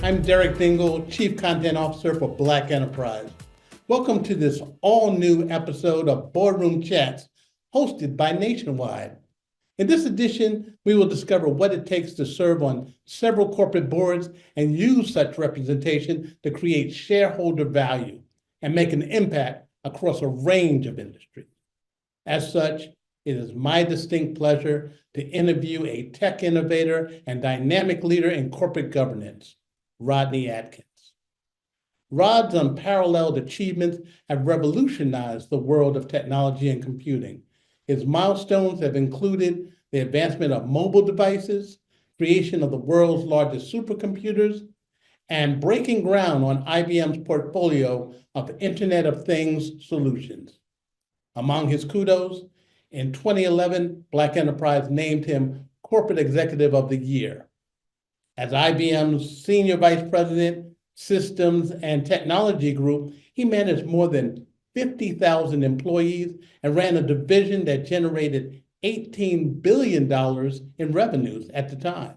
I'm Derek Dingle, Chief Content Officer for Black Enterprise. Welcome to this all-new episode of Boardroom Chats, hosted by Nationwide. In this edition, we will discover what it takes to serve on several corporate boards and use such representation to create shareholder value and make an impact across a range of industries. As such, it is my distinct pleasure to interview a tech innovator and dynamic leader in corporate governance, Rodney Atkins. Rod's unparalleled achievements have revolutionized the world of technology and computing. His milestones have included the advancement of mobile devices, creation of the world's largest supercomputers, and breaking ground on IBM's portfolio of Internet of Things solutions. Among his kudos, in 2011, Black Enterprise named him Corporate Executive of the Year. As IBM's Senior Vice President, Systems and Technology Group, he managed more than 50,000 employees and ran a division that generated $18 billion in revenues at the time.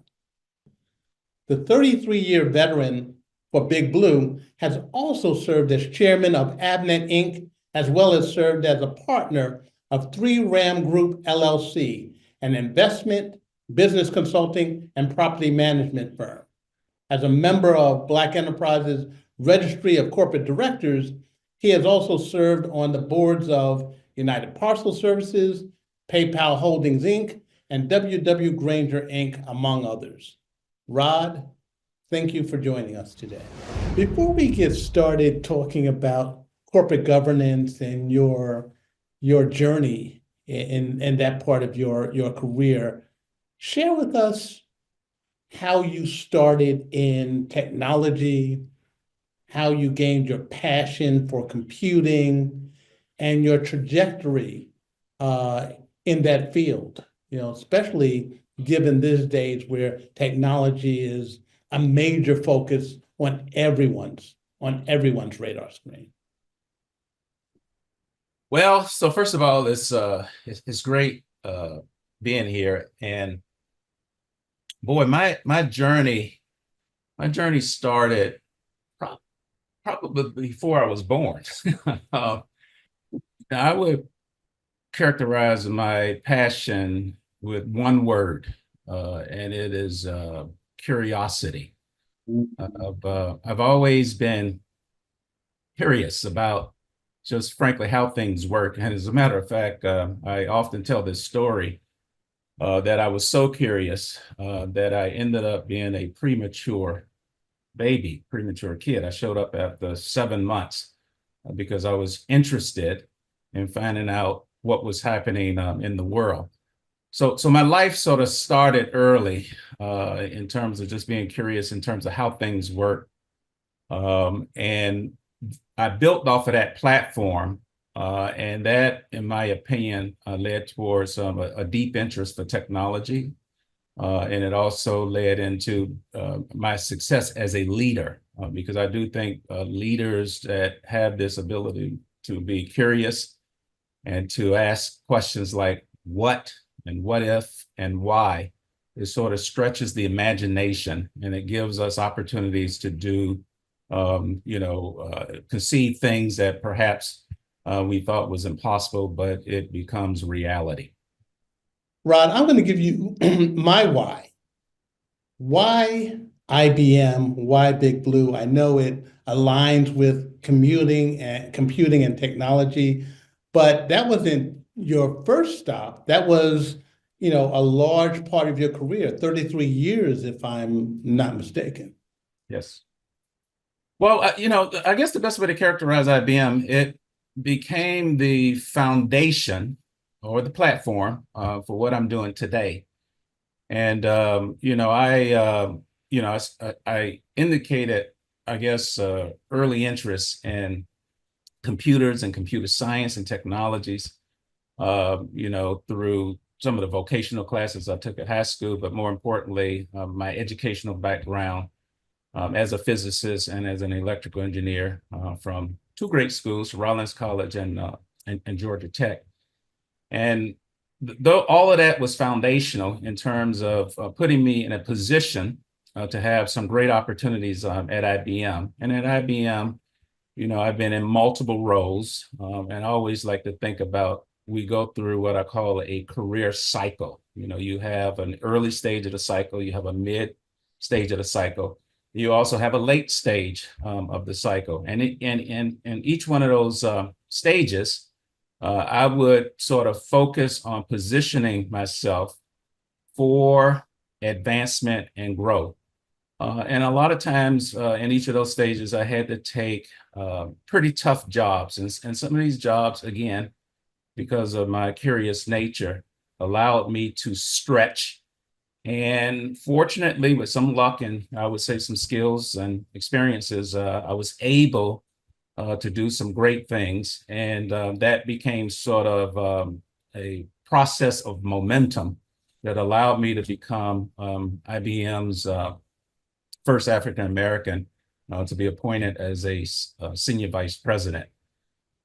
The 33-year veteran for Big Blue has also served as chairman of Avnet Inc., as well as served as a partner of 3RAM Group LLC, an investment, business consulting, and property management firm. As a member of Black Enterprise's Registry of Corporate Directors, he has also served on the boards of United Parcel Services, PayPal Holdings, Inc., and W.W. Granger, Inc., among others. Rod, thank you for joining us today. Before we get started talking about corporate governance and your journey in that part of your career, share with us how you started in technology, how you gained your passion for computing, and your trajectory in that field, especially given these days where technology is a major focus on everyone's radar screen. Well, so first of all, it's great being here, and boy, my journey started probably before I was born. I would characterize my passion with one word, and it is curiosity. I've always been curious about just frankly how things work. And as a matter of fact, I often tell this story that I was so curious that I ended up being a premature kid. I showed up after 7 months because I was interested in finding out what was happening in the world. So my life sort of started early in terms of just being curious in terms of how things work. And I built off of that platform, and that, in my opinion, led towards a deep interest for technology. And it also led into my success as a leader, because I do think leaders that have this ability to be curious and to ask questions like what and what if and why, it sort of stretches the imagination, and it gives us opportunities to do conceive things that perhaps we thought was impossible, but it becomes reality. Rod, I'm going to give you my why. Why IBM? Why Big Blue? I know it aligns with computing and technology, but that wasn't your first stop. That was, a large part of your career, 33 years, if I'm not mistaken. Yes. Well, I guess the best way to characterize IBM, it became the foundation or the platform for what I'm doing today. And, I indicated, I guess, early interest in computers and computer science and technologies, through some of the vocational classes I took at high school, but more importantly, my educational background as a physicist and as an electrical engineer from two great schools, Rollins College and Georgia Tech. And though all of that was foundational in terms of putting me in a position to have some great opportunities at IBM. And at IBM, I've been in multiple roles, and I always like to think about we go through what I call a career cycle. You have an early stage of the cycle, you have a mid stage of the cycle, you also have a late stage of the cycle, and in each one of those stages, I would sort of focus on positioning myself for advancement and growth. And a lot of times in each of those stages, I had to take pretty tough jobs. And some of these jobs, again, because of my curious nature, allowed me to stretch. And fortunately, with some luck and I would say some skills and experiences, I was able to do some great things. And that became sort of a process of momentum that allowed me to become IBM's first African American to be appointed as a senior vice president.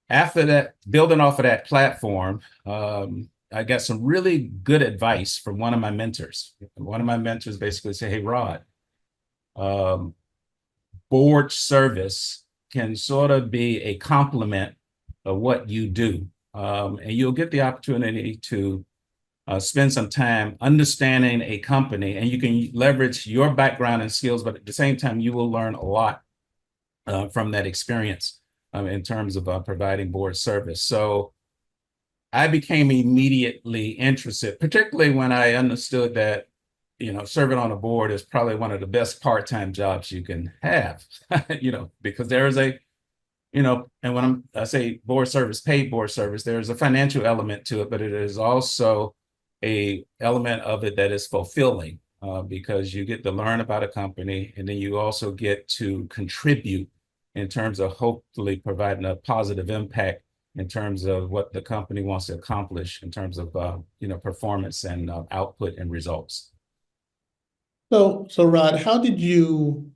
After that, building off of that platform, I got some really good advice from one of my mentors. One of my mentors basically said, "Hey, Rod, board service can sort of be a complement of what you do. And you'll get the opportunity to spend some time understanding a company, and you can leverage your background and skills, but at the same time, you will learn a lot from that experience in terms of providing board service." So I became immediately interested, particularly when I understood that, serving on a board is probably one of the best part-time jobs you can have, because there is and when I say board service, paid board service, there's a financial element to it, but it is also a element of it that is fulfilling because you get to learn about a company, and then you also get to contribute in terms of hopefully providing a positive impact in terms of what the company wants to accomplish in terms of performance and output and results. So Rod, how did you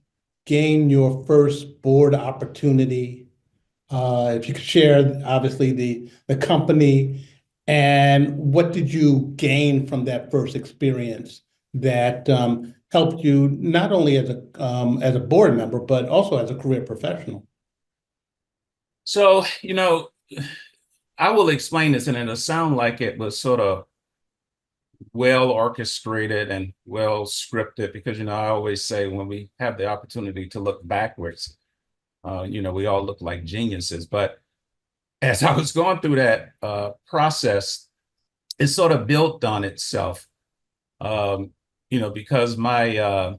gain your first board opportunity? If you could share, obviously, the company, and what did you gain from that first experience that helped you not only as a board member, but also as a career professional? So, I will explain this, and it'll sound like it was sort of well orchestrated and well scripted, because, I always say when we have the opportunity to look backwards, we all look like geniuses. But as I was going through that process, it sort of built on itself, because my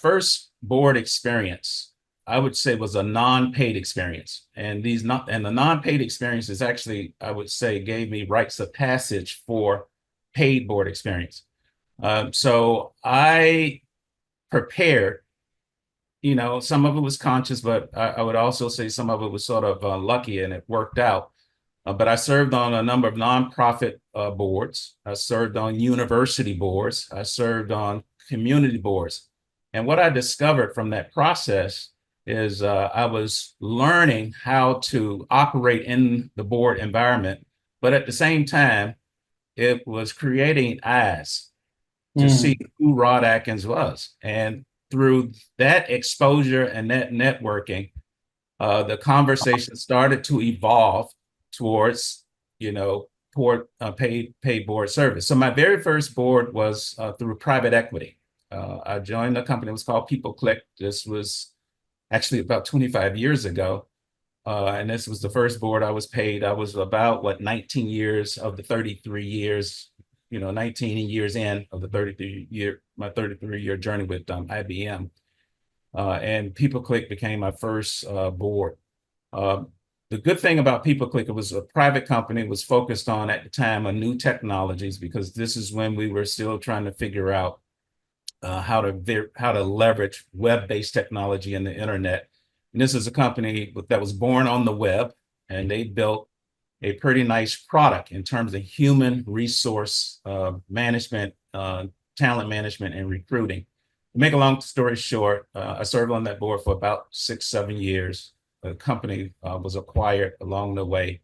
first board experience, I would say, was a non-paid experience. And the non-paid experiences actually, I would say, gave me rites of passage for paid board experience. So I prepared, some of it was conscious, but I would also say some of it was sort of lucky, and it worked out. But I served on a number of nonprofit boards. I served on university boards. I served on community boards. And what I discovered from that process is I was learning how to operate in the board environment, but at the same time, it was creating eyes to see who Rod Atkins was. And through that exposure and that networking, the conversation started to evolve towards, paid board service. So my very first board was through private equity. I joined a company that was called PeopleClick. This was actually about 25 years ago. And this was the first board I was paid. I was about 19 years of the 33 years, 19 years in of the 33-year journey with IBM. And PeopleClick became my first board. The good thing about PeopleClick, it was a private company. It was focused on, at the time, new technologies, because this is when we were still trying to figure out how to leverage web-based technology and the internet. And this is a company that was born on the web, and they built a pretty nice product in terms of human resource management, talent management, and recruiting. To make a long story short, I served on that board for about 6-7 years. The company was acquired along the way.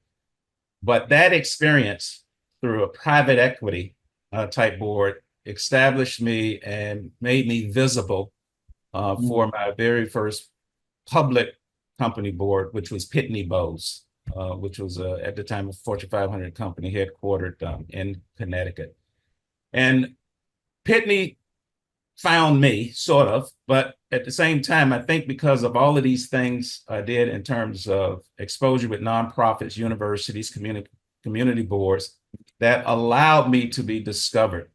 But that experience through a private equity type board established me and made me visible for my very first public company board, which was Pitney Bowes, which was at the time a Fortune 500 company headquartered in Connecticut. And Pitney found me, sort of, but at the same time, I think because of all of these things I did in terms of exposure with nonprofits, universities, community boards, that allowed me to be discovered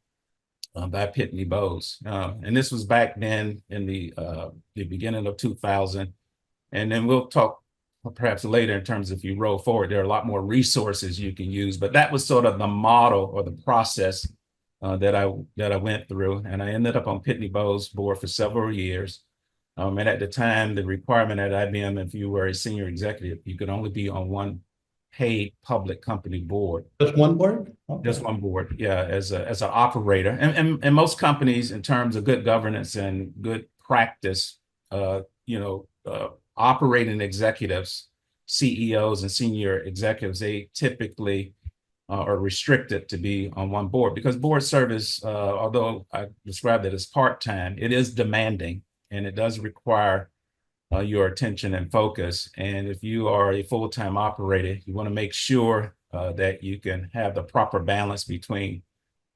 by Pitney Bowes. And this was back then in the beginning of 2000. And then we'll talk perhaps later in terms of if you roll forward, there are a lot more resources you can use, but that was sort of the model or the process that I went through. And I ended up on Pitney Bowes board for several years. And at the time, the requirement at IBM, if you were a senior executive, you could only be on one paid public company board. Just one board? Okay. Just one board, yeah, as an operator. And most companies, in terms of good governance and good practice, operating executives, CEOs and senior executives, they typically are restricted to be on one board because board service, although I described it as part-time, it is demanding and it does require your attention and focus. And if you are a full-time operator, you want to make sure that you can have the proper balance between,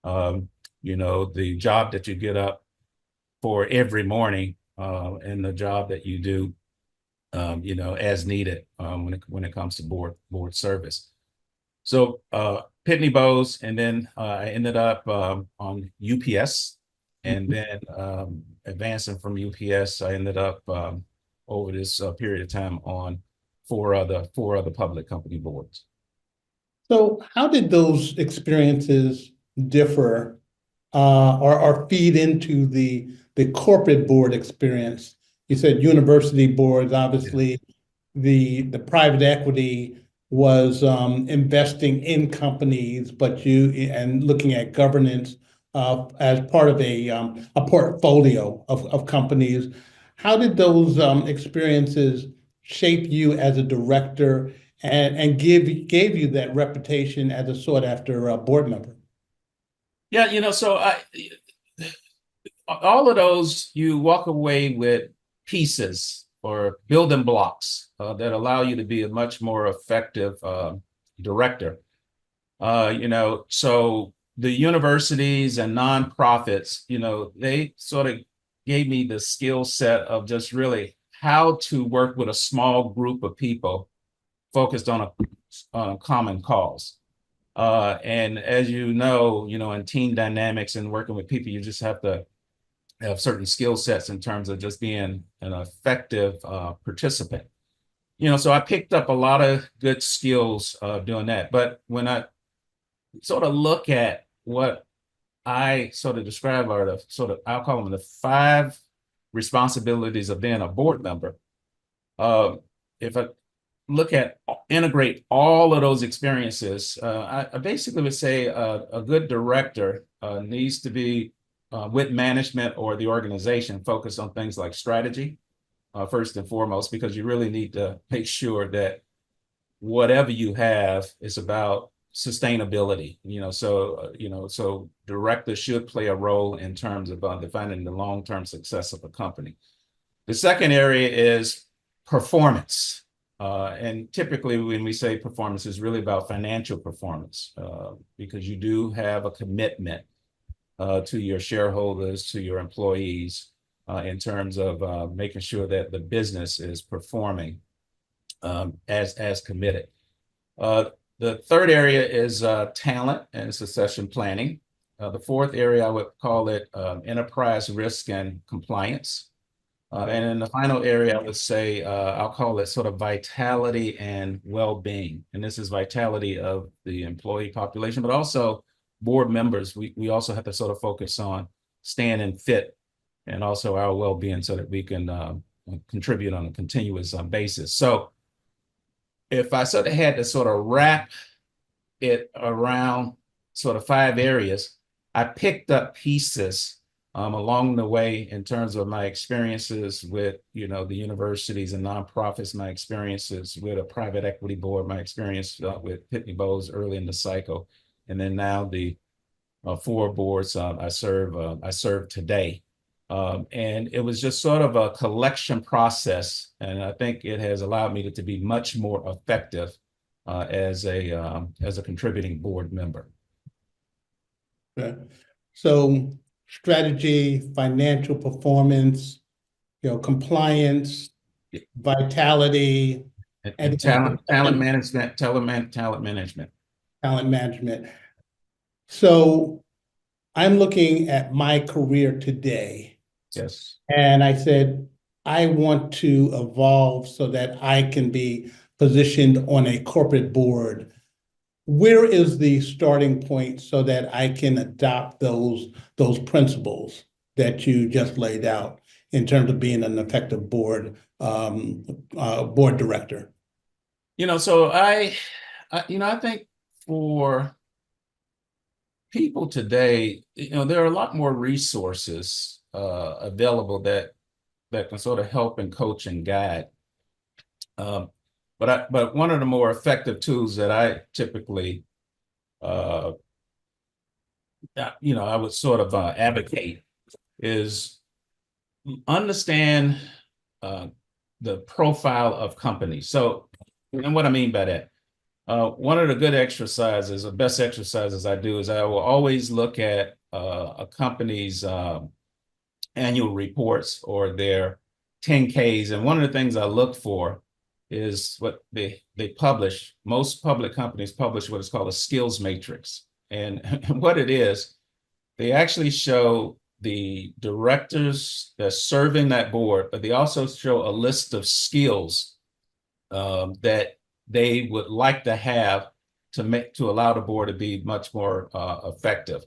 the job that you get up for every morning and the job that you do, as needed when it comes to board service. So Pitney Bowes, and then I ended up on UPS, and then advancing from UPS, I ended up over this period of time on four other public company boards. So how did those experiences differ or feed into the corporate board experience? You said university boards, obviously, the private equity was investing in companies, but and looking at governance as part of a portfolio of companies. How did those experiences shape you as a director and gave you that reputation as a sought after board member? Yeah, so all of those, you walk away with pieces or building blocks that allow you to be a much more effective director. So the universities and nonprofits, they sort of gave me the skill set of just really how to work with a small group of people focused on a common cause. And as you know, in team dynamics and working with people, you just have to have certain skill sets in terms of just being an effective participant. So I picked up a lot of good skills doing that. But when I sort of look at what I sort of describe are I'll call them the 5 responsibilities of being a board member. If I integrate all of those experiences, I basically would say a good director needs to be with management or the organization focused on things like strategy, first and foremost, because you really need to make sure that whatever you have is about sustainability. So directors should play a role in terms of defining the long-term success of a company. The second area is performance. And typically when we say performance, is really about financial performance because you do have a commitment to your shareholders, to your employees, in terms of making sure that the business is performing as committed. The third area is talent and succession planning. The fourth area, I would call it enterprise risk and compliance. And in the final area, I would say, I'll call it sort of vitality and well-being. And this is vitality of the employee population, but also board members. We also have to sort of focus on staying fit and also our well-being so that we can contribute on a continuous basis. So if I sort of had to sort of wrap it around sort of 5 areas, I picked up pieces along the way in terms of my experiences with, the universities and nonprofits, my experiences with a private equity board, my experience with Pitney Bowes early in the cycle, and then now the 4 boards I serve today. And it was just sort of a collection process. And I think it has allowed me to be much more effective as a contributing board member. Okay. So strategy, financial performance, compliance, vitality, And talent management. talent management. So I'm looking at my career today, Yes. and I said, I want to evolve so that I can be positioned on a corporate board. Where is the starting point so that I can adopt those principles that you just laid out in terms of being an effective board director? So I think for people today, there are a lot more resources available that can sort of help and coach and guide. But one of the more effective tools that I typically, I would sort of advocate is understand the profile of companies. So, and what I mean by that, one of the good exercises, the best exercises I do is I will always look at a company's annual reports or their 10Ks. And one of the things I look for is what they publish. Most public companies publish what is called a skills matrix. And what it is, they actually show the directors that serve in that board, but they also show a list of skills that they would like to have to allow the board to be much more effective.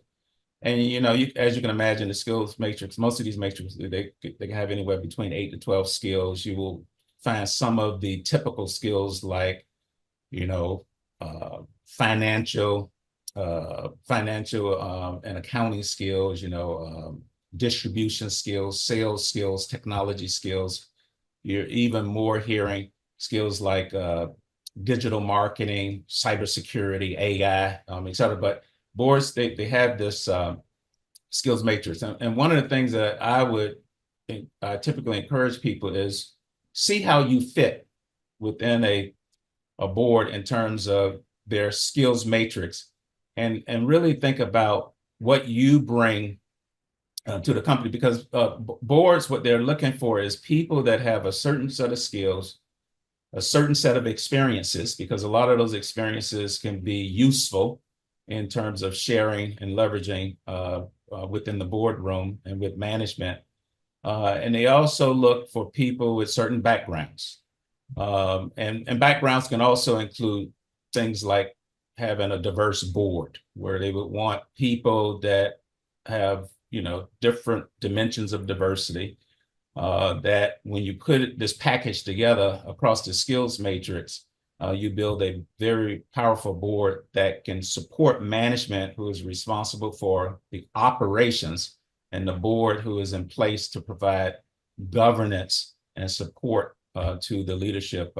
And as you can imagine, the skills matrix, most of these matrices, they can have anywhere between 8 to 12 skills. You will find some of the typical skills like, financial and accounting skills, distribution skills, sales skills, technology skills. You're even more hearing skills like digital marketing, cybersecurity, AI, et cetera. But boards, they have this skills matrix. And one of the things that I typically encourage people is see how you fit within a board in terms of their skills matrix, and really think about what you bring to the company, because boards, what they're looking for is people that have a certain set of skills, a certain set of experiences, because a lot of those experiences can be useful in terms of sharing and leveraging within the boardroom and with management. And they also look for people with certain backgrounds. And backgrounds can also include things like having a diverse board, where they would want people that have, different dimensions of diversity, that when you put this package together across the skills matrix, you build a very powerful board that can support management, who is responsible for the operations, and the board, who is in place to provide governance and support to the leadership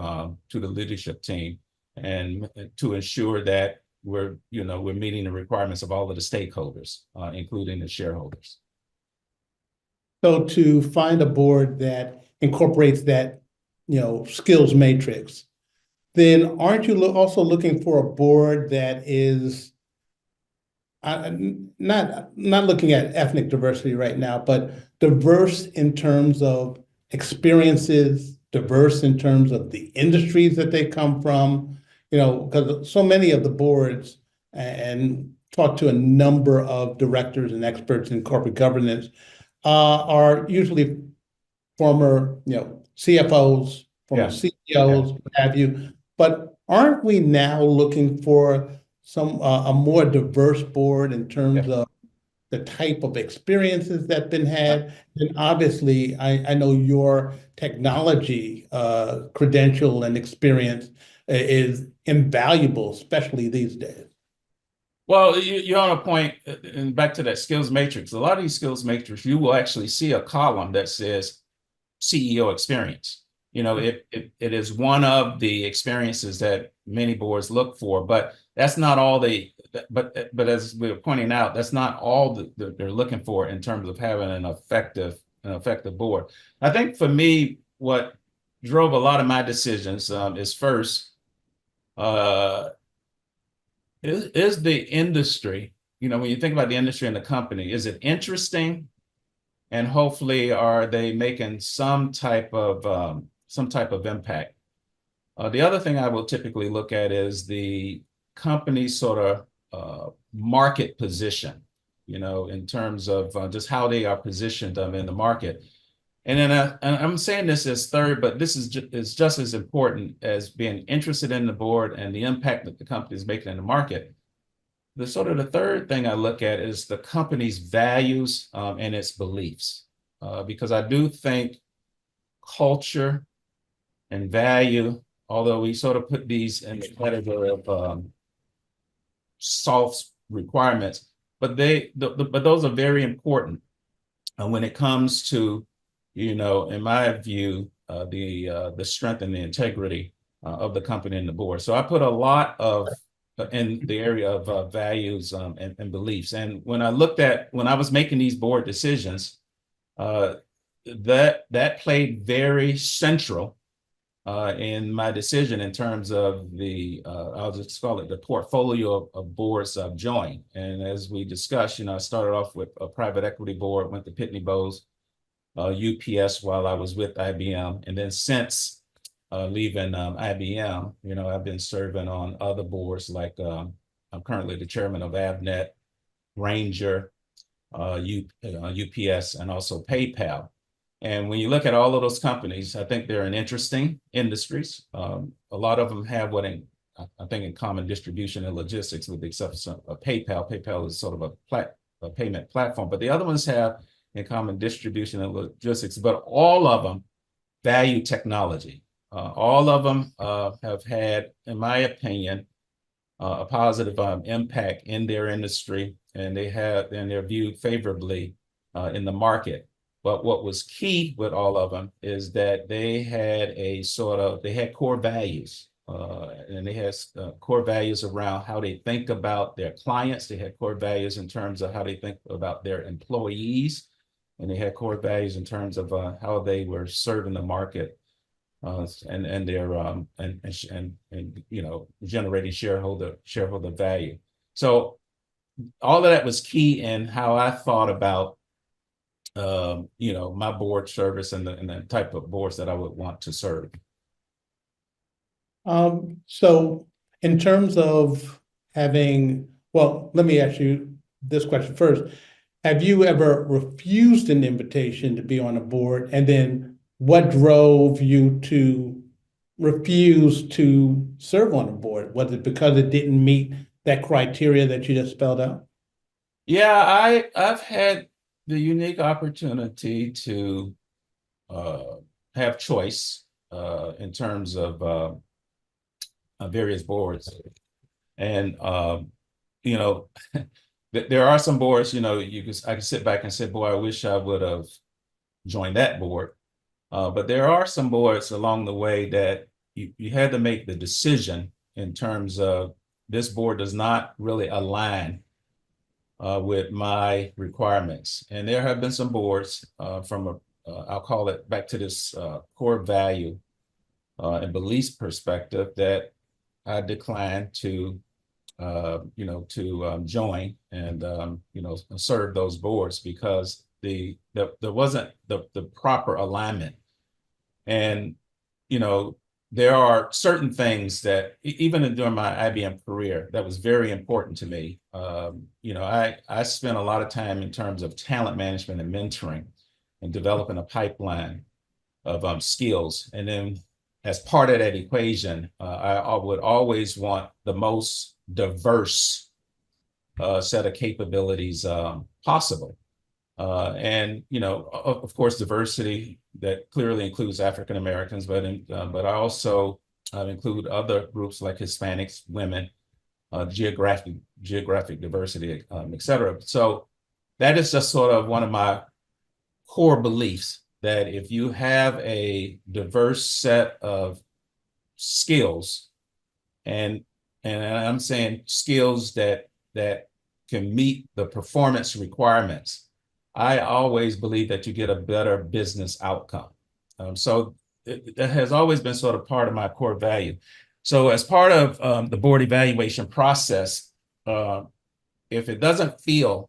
team, and to ensure that we're meeting the requirements of all of the stakeholders, including the shareholders. So to find a board that incorporates that, skills matrix, then aren't you also looking for a board that is not looking at ethnic diversity right now, but diverse in terms of experiences, diverse in terms of the industries that they come from, because so many of the boards, and talk to a number of directors and experts in corporate governance, are usually former, CFOs, former CEOs, what have you. But aren't we now looking for a more diverse board in terms of the type of experiences that been had? And obviously, I know your technology credential and experience is invaluable, especially these days. Well, you're on a point, and back to that skills matrix. A lot of these skills matrix, you will actually see a column that says CEO experience. It is one of the experiences that many boards look for, but that's not all but as we were pointing out, that's not all that they're looking for in terms of having an effective an effective board. I think for me, what drove a lot of my decisions is first, uh, is the industry, when you think about the industry and the company, is it interesting? And hopefully, are they making some type of impact? The other thing I will typically look at is the company's sort of market position, in terms of just how they are positioned in the market. And then and I'm saying this as third, but this is just as important as being interested in the board and the impact that the company is making in the market. The third thing I look at is the company's values and its beliefs, because I do think culture and value, although we sort of put these in the category of soft requirements, but but those are very important when it comes to, in my view, the strength and the integrity of the company and the board. So I put a lot of in the area of values and beliefs. And when I was making these board decisions, that played very central in my decision in terms of I'll just call it the portfolio of boards I've joined. And as we discussed, I started off with a private equity board, went to Pitney Bowes, UPS while I was with IBM. And then since leaving IBM, I've been serving on other boards, like I'm currently the chairman of Avnet, Ranger, UPS, and also PayPal. And when you look at all of those companies, I think they're in interesting industries. A lot of them have I think in common, distribution and logistics, with the exception of PayPal. PayPal is sort of a payment platform, but the other ones have in common distribution and logistics, but all of them value technology. All of them have had, in my opinion, a positive impact in their industry, and they're viewed favorably in the market. But what was key with all of them is that they had core values, and they had core values around how they think about their clients. They had core values in terms of how they think about their employees, and they had core values in terms of how they were serving the market, and generating shareholder value. So all of that was key in how I thought about my board service and the type of boards that I would want to serve. So in terms of let me ask you this question first. Have you ever refused an invitation to be on a board? And then what drove you to refuse to serve on a board? Was it because it didn't meet that criteria that you just spelled out? Yeah, I've had the unique opportunity to have choice in terms of various boards. And there are some boards, I can sit back and say, boy, I wish I would have joined that board. But there are some boards along the way that you had to make the decision in terms of, this board does not really align with my requirements. And there have been some boards from I'll call it back to this core value and beliefs perspective that I declined to join and serve those boards, because there wasn't the proper alignment. And there are certain things that even during my IBM career that was very important to me. I spent a lot of time in terms of talent management and mentoring and developing a pipeline of skills. And then as part of that equation, I would always want the most diverse set of capabilities possible. And of course, diversity that clearly includes African Americans, but I also include other groups like Hispanics, women, geographic diversity, et cetera. So that is just sort of one of my core beliefs, that if you have a diverse set of skills, and I'm saying skills that can meet the performance requirements I always believe that you get a better business outcome. So that has always been sort of part of my core value. So as part of the board evaluation process, uh, if it doesn't feel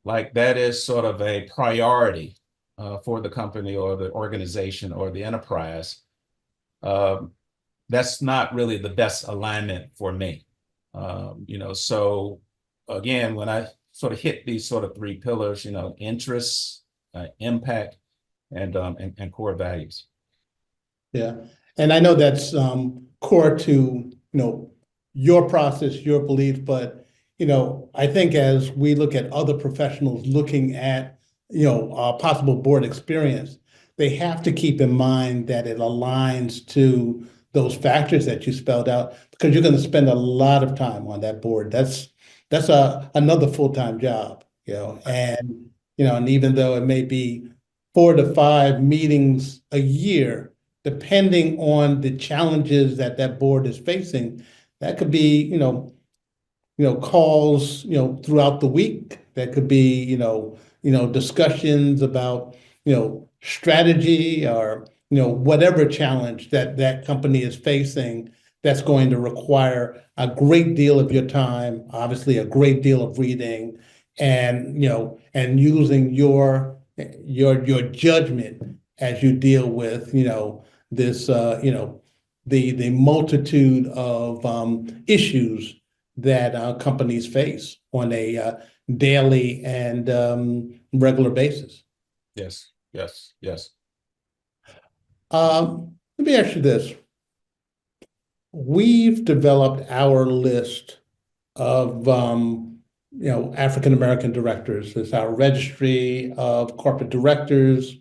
like that is sort of a priority for the company or the organization or the enterprise, um, that's not really the best alignment for me. So again, when I sort of hit these sort of three pillars, interests, impact, and core values. Yeah, and I know that's core to, your process, your belief, but I think as we look at other professionals looking at, possible board experience, they have to keep in mind that it aligns to those factors that you spelled out, because you're going to spend a lot of time on that board. That's another full-time job, and even though it may be 4 to 5 meetings a year, depending on the challenges that that board is facing, that could be, calls, throughout the week. That could be, discussions about, strategy, or, whatever challenge that that company is facing, that's going to require a great deal of your time, obviously a great deal of reading, and, and using your judgment as you deal with, this, the multitude of issues that companies face on a daily and regular basis. Yes, yes, yes. Let me ask you this. We've developed our list of African American directors. It's our registry of corporate directors,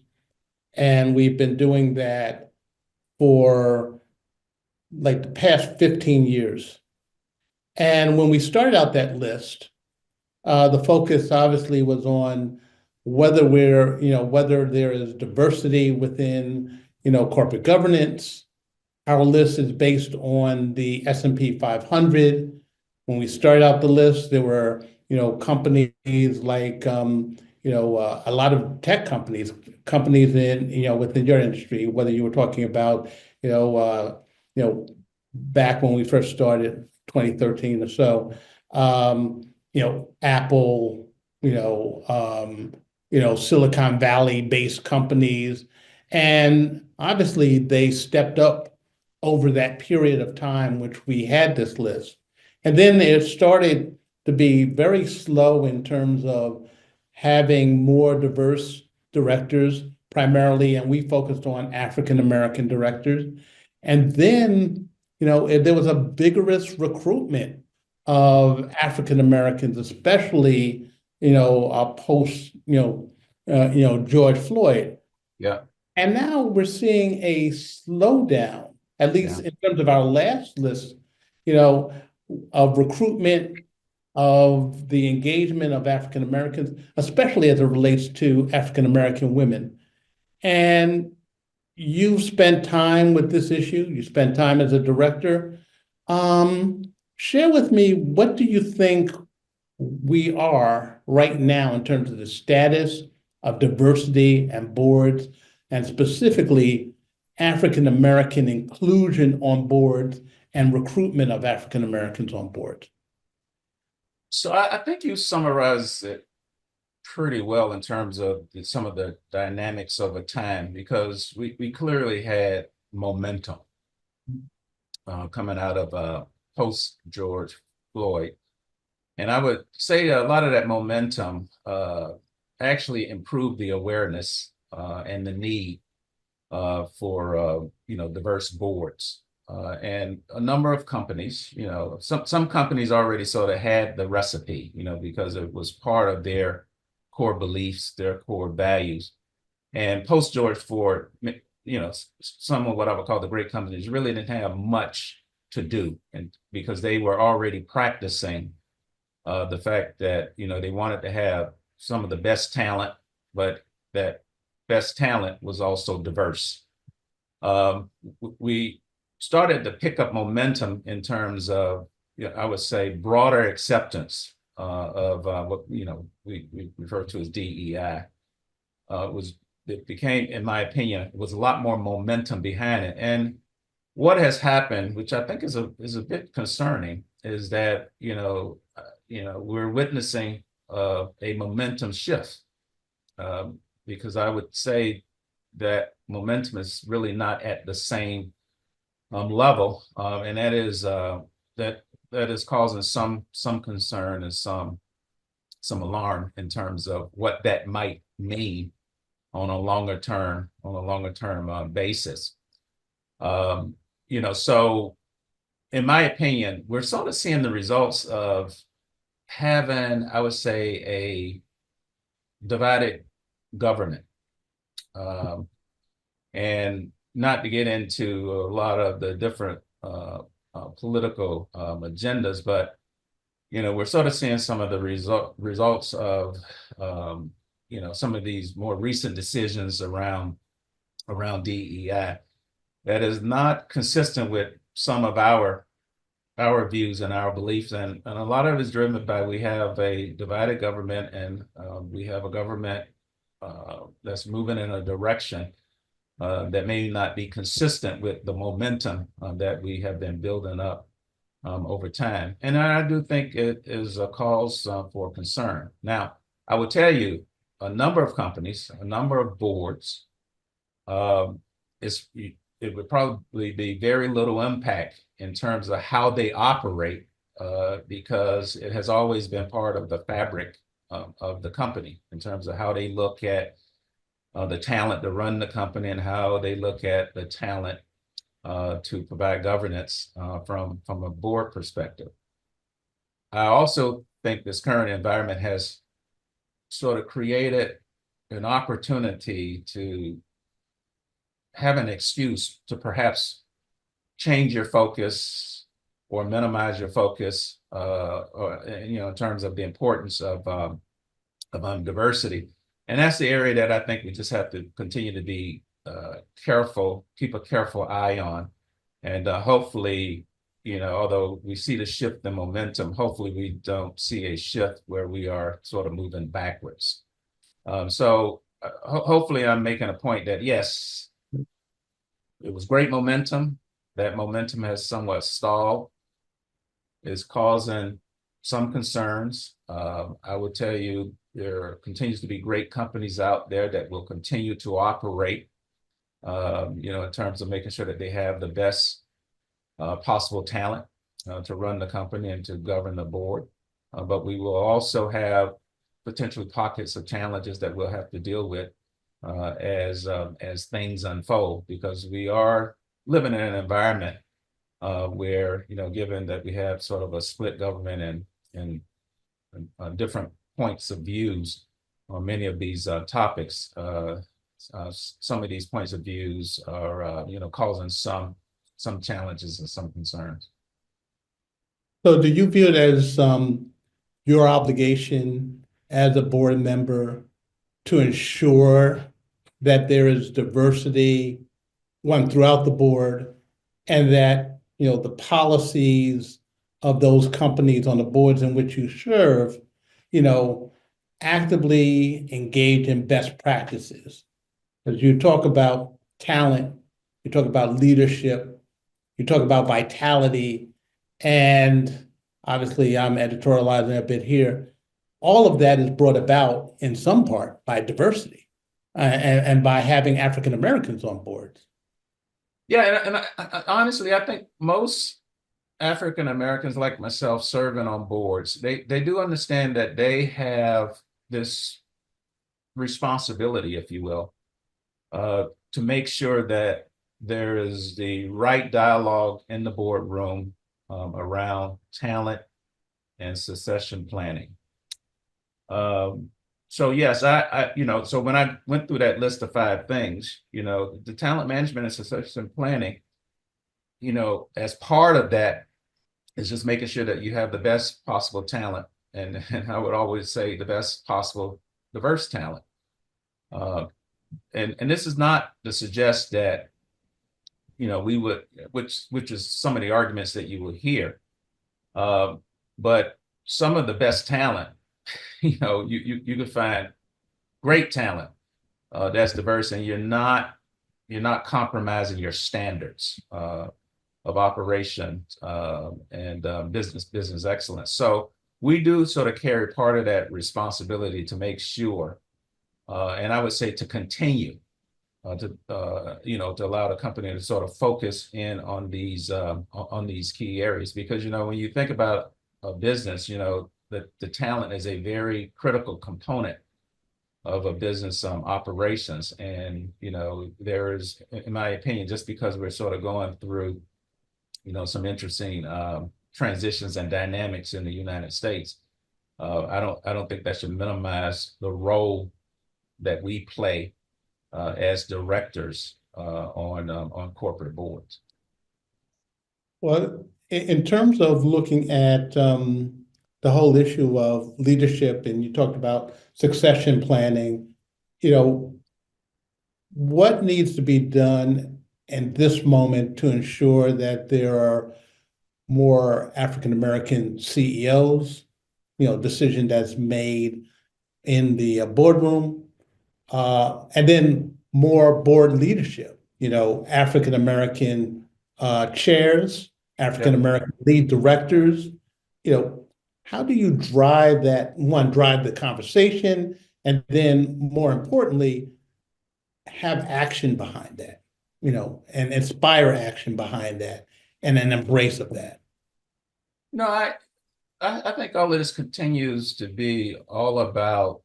and we've been doing that for like the past 15 years. And when we started out that list, the focus obviously was on whether there is diversity within, corporate governance. Our list is based on the S&P 500. When we started out the list, there were, companies like, a lot of tech companies in, within your industry, whether you were talking about, back when we first started, 2013 or so, Apple, Silicon Valley-based companies, and obviously they stepped up over that period of time which we had this list. And then it started to be very slow in terms of having more diverse directors, primarily, and we focused on African American directors. And then, there was a vigorous recruitment of African Americans, especially, post, George Floyd. Yeah. And now we're seeing a slowdown, at least in terms of our last list, of recruitment, of the engagement of African Americans, especially as it relates to African American women. And you've spent time with this issue. You spent time as a director. Share with me, what do you think we are right now in terms of the status of diversity and boards, and specifically African American inclusion on boards and recruitment of African Americans on boards? So I think you summarized it pretty well in terms of some of the dynamics over time, because we clearly had momentum coming out of post George Floyd. And I would say a lot of that momentum actually improved the awareness and the need for diverse boards. And a number of companies, some companies already sort of had the recipe, because it was part of their core beliefs, their core values. And post George Floyd, some of what I would call the great companies really didn't have much to do, and because they were already practicing the fact that they wanted to have some of the best talent, but that best talent was also diverse. We started to pick up momentum in terms of, I would say, broader acceptance of what we refer to as DEI. It became, in my opinion, it was a lot more momentum behind it. And what has happened, which I think is a bit concerning, is that we're witnessing a momentum shift, because I would say that momentum is really not at the same level, and that is causing some concern and some alarm in terms of what that might mean on a longer term basis. So in my opinion, we're sort of seeing the results of having, I would say, a divided government. And not to get into a lot of the different political agendas, but we're sort of seeing some of the results of some of these more recent decisions around DEI that is not consistent with some of our views and our beliefs, and a lot of it is driven by, we have a divided government, and we have a government that's moving in a direction that may not be consistent with the momentum that we have been building up over time. And I do think it is a cause for concern. Now, I will tell you, a number of companies, a number of boards, it would probably be very little impact in terms of how they operate, because it has always been part of the fabric of the company in terms of how they look at the talent to run the company, and how they look at the talent to provide governance from a board perspective. I also think this current environment has sort of created an opportunity to have an excuse to perhaps change your focus or minimize your focus, in terms of the importance of diversity. And that's the area that I think we just have to continue to be careful, keep a careful eye on. And hopefully, although we see the shift in momentum, hopefully we don't see a shift where we are sort of moving backwards. So hopefully I'm making a point that, yes, it was great momentum. That momentum has somewhat stalled, is causing some concerns. I would tell you, there continues to be great companies out there that will continue to operate, in terms of making sure that they have the best possible talent to run the company and to govern the board. But we will also have potentially pockets of challenges that we'll have to deal with as things unfold, because we are living in an environment where, given that we have sort of a split government and different points of views on many of these topics, some of these points of views are, causing some challenges and some concerns. So do you view it as your obligation as a board member to ensure that there is diversity, throughout the board, and that, the policies of those companies on the boards in which you serve, actively engage in best practices? As you talk about talent, you talk about leadership, you talk about vitality, and obviously I'm editorializing a bit here. All of that is brought about in some part by diversity and by having African Americans on boards. Yeah, and I honestly, I think most African Americans like myself serving on boards, they do understand that they have this responsibility, if you will, to make sure that there is the right dialogue in the boardroom around talent and succession planning. So yes, so when I went through that list of 5 things, the talent management and succession planning, as part of that is just making sure that you have the best possible talent, and I would always say the best possible diverse talent. And this is not to suggest that, we would, which is some of the arguments that you will hear, but some of the best talent, you could find great talent that's diverse, and you're not compromising your standards of operation and business excellence. So we do sort of carry part of that responsibility to make sure, and I would say to continue to allow the company to sort of focus in on these key areas, because when you think about a business, the talent is a very critical component of a business operations. And there is, in my opinion, just because we're sort of going through some interesting transitions and dynamics in the United States, I don't think that should minimize the role that we play as directors on corporate boards. Well, in terms of looking at the whole issue of leadership, and you talked about succession planning, what needs to be done in this moment to ensure that there are more African American CEOs, decision that's made in the boardroom, and then more board leadership, African American chairs, African American lead directors. How do you drive drive the conversation, and then more importantly, have action behind that, and inspire action behind that, and an embrace of that? No, I think all of this continues to be all about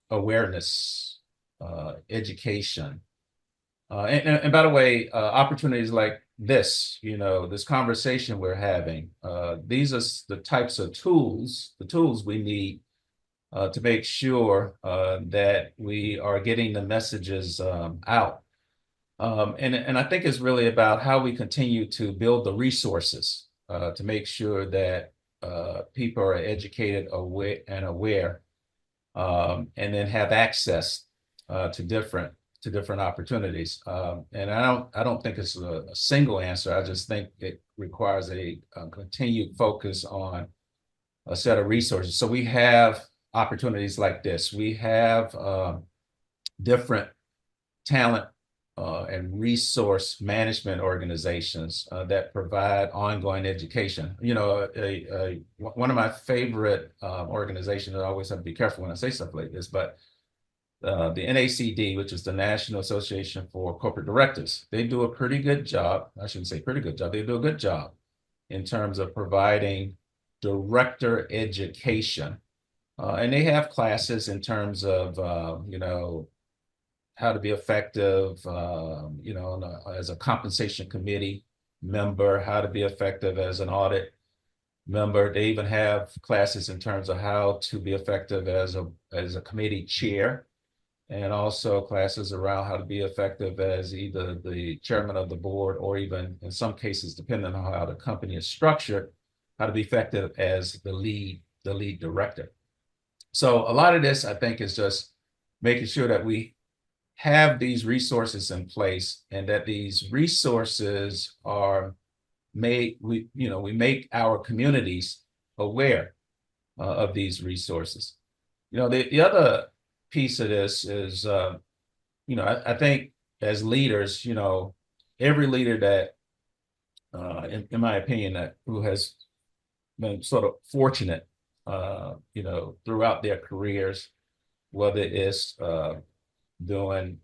awareness, education. And by the way, opportunities like this, this conversation we're having, these are the types of tools we need to make sure that we are getting the messages out. And I think it's really about how we continue to build the resources to make sure that people are educated, aware, and then have access to different opportunities. And I don't think it's a single answer. I just think it requires a continued focus on a set of resources. So we have opportunities like this. We have different talent and resource management organizations that provide ongoing education. One of my favorite organizations, I always have to be careful when I say stuff like this, but the NACD, which is the National Association for Corporate Directors, they do a pretty good job. I shouldn't say pretty good job. They do a good job in terms of providing director education. And they have classes in terms of, how to be effective, as a compensation committee member, how to be effective as an audit member. They even have classes in terms of how to be effective as a committee chair, and also classes around how to be effective as either the chairman of the board, or even in some cases, depending on how the company is structured, how to be effective as the lead director. So a lot of this, I think, is just making sure that we have these resources in place, and that these resources are made, we make our communities aware of these resources. The other piece of this is, I think as leaders, every leader that, in my opinion, who has been sort of fortunate, throughout their careers, whether it's doing,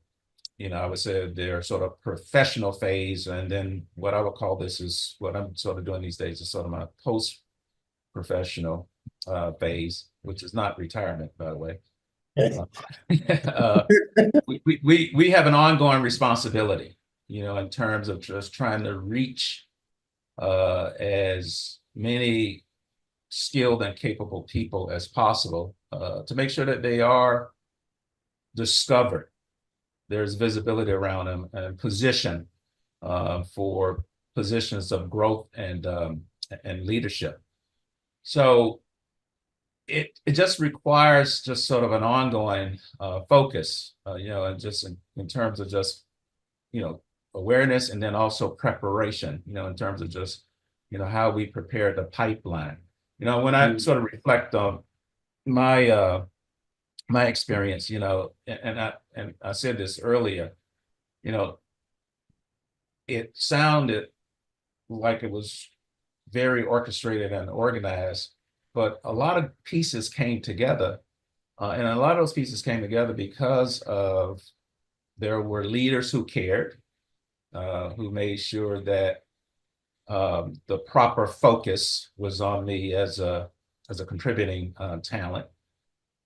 I would say their sort of professional phase, and then what I would call this is what I'm sort of doing these days is sort of my post-professional phase, which is not retirement, by the way. We have an ongoing responsibility, in terms of just trying to reach as many skilled and capable people as possible, to make sure that they are discovered, there's visibility around them, and position for positions of growth and leadership. So it just requires just sort of an ongoing focus, and just in terms of just awareness, and then also preparation, in terms of just how we prepare the pipeline. When I sort of reflect on my my experience, and I said this earlier, you know, it sounded like it was very orchestrated and organized, but a lot of pieces came together. And a lot of those pieces came together because of there were leaders who cared, who made sure that the proper focus was on me as a contributing talent.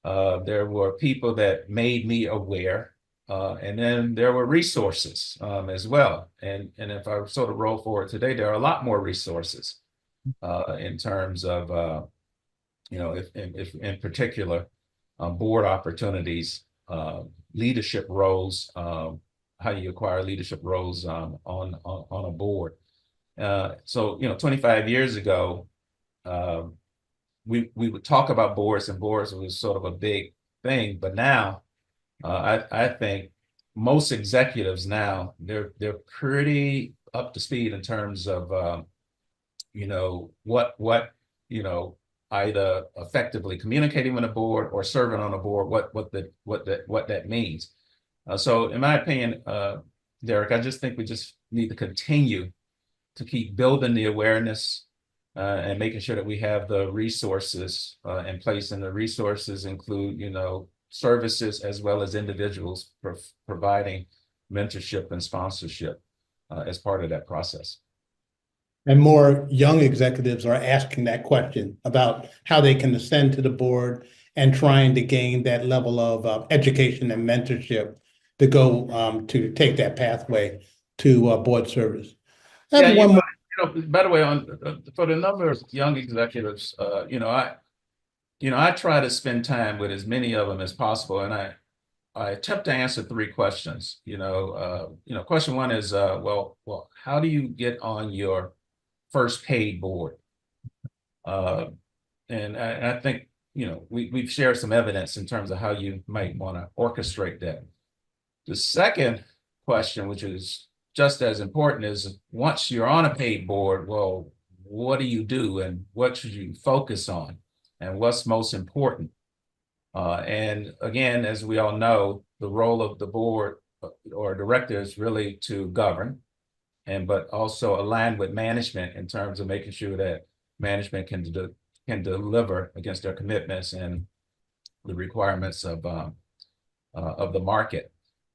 There were people that made me aware, and then there were resources as well. And if I sort of roll forward today, there are a lot more resources in terms of if in particular board opportunities, leadership roles, how you acquire leadership roles on a board. So 25 years ago, we would talk about boards, and boards was sort of a big thing. But now, I think most executives now they're pretty up to speed in terms of what either effectively communicating with a board or serving on a board, what that means. So in my opinion, Derek, I just think we just need to continue to keep building the awareness and making sure that we have the resources in place. And the resources include, services as well as individuals providing mentorship and sponsorship as part of that process. And more young executives are asking that question about how they can ascend to the board and trying to gain that level of education and mentorship to go to take that pathway to board service. I have one more. By the way, for the number of young executives, I try to spend time with as many of them as possible, and I attempt to answer three questions. Question one is, well, how do you get on your first paid board? And I think we've shared some evidence in terms of how you might want to orchestrate that. The second question, which is just as important, is once you're on a paid board, well, what do you do and what should you focus on and what's most important? And again, as we all know, the role of the board or director is really to govern, but also align with management in terms of making sure that management can deliver against their commitments and the requirements of the market.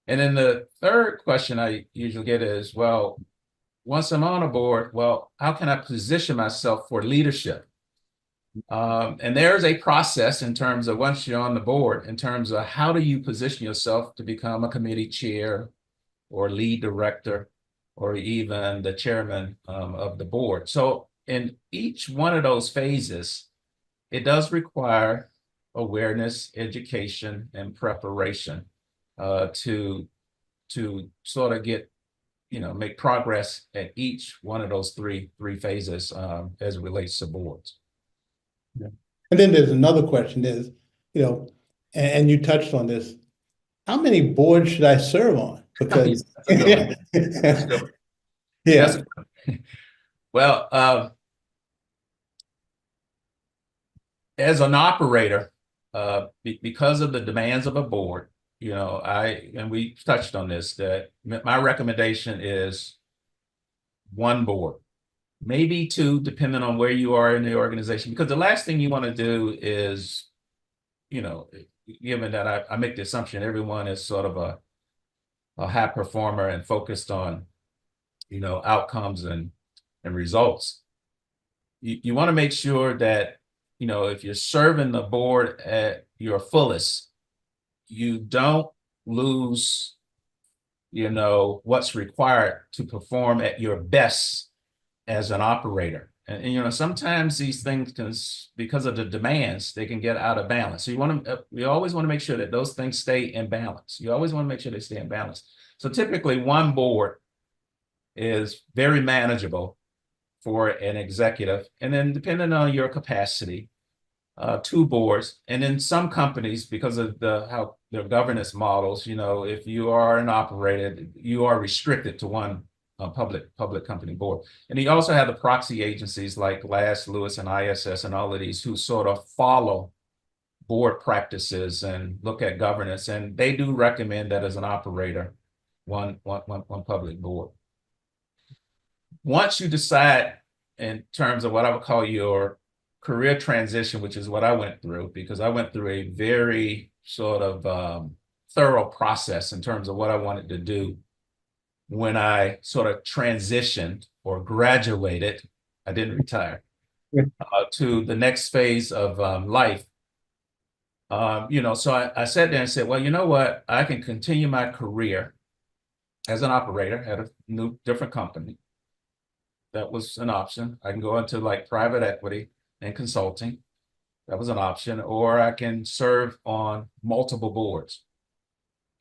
And then the third question I usually get is, well, once I'm on a board, well, how can I position myself for leadership? And there's a process in terms of once you're on the board, in terms of how do you position yourself to become a committee chair or lead director or even the chairman of the board. So in each one of those phases, it does require awareness, education, and preparation to sort of get, make progress at each one of those three phases as it relates to boards. Yeah. And then there's another question is, and you touched on this, how many boards should I serve on? Because yeah. Well, as an operator, because of the demands of a board, and we touched on this, that my recommendation is one board, maybe two, depending on where you are in the organization, because the last thing you want to do is, given that I make the assumption everyone is sort of a high performer and focused on, outcomes and results. You want to make sure that, if you're serving the board at your fullest, you don't lose, what's required to perform at your best as an operator. And sometimes these things can, because of the demands, they can get out of balance. So you always want to make sure that those things stay in balance. You always want to make sure they stay in balance. So typically one board is very manageable for an executive. And then depending on your capacity, two boards. And in some companies, because of how their governance models, if you are an operator, you are restricted to one public company board. And you also have the proxy agencies like Glass, Lewis, and ISS, and all of these who sort of follow board practices and look at governance. And they do recommend that as an operator, one public board. Once you decide in terms of what I would call your career transition, which is what I went through, because I went through a very sort of thorough process in terms of what I wanted to do when I sort of transitioned or graduated. I didn't retire to the next phase of life. So I sat there and said, well, you know what? I can continue my career as an operator at a different company. That was an option. I can go into like private equity and consulting. That was an option. Or I can serve on multiple boards.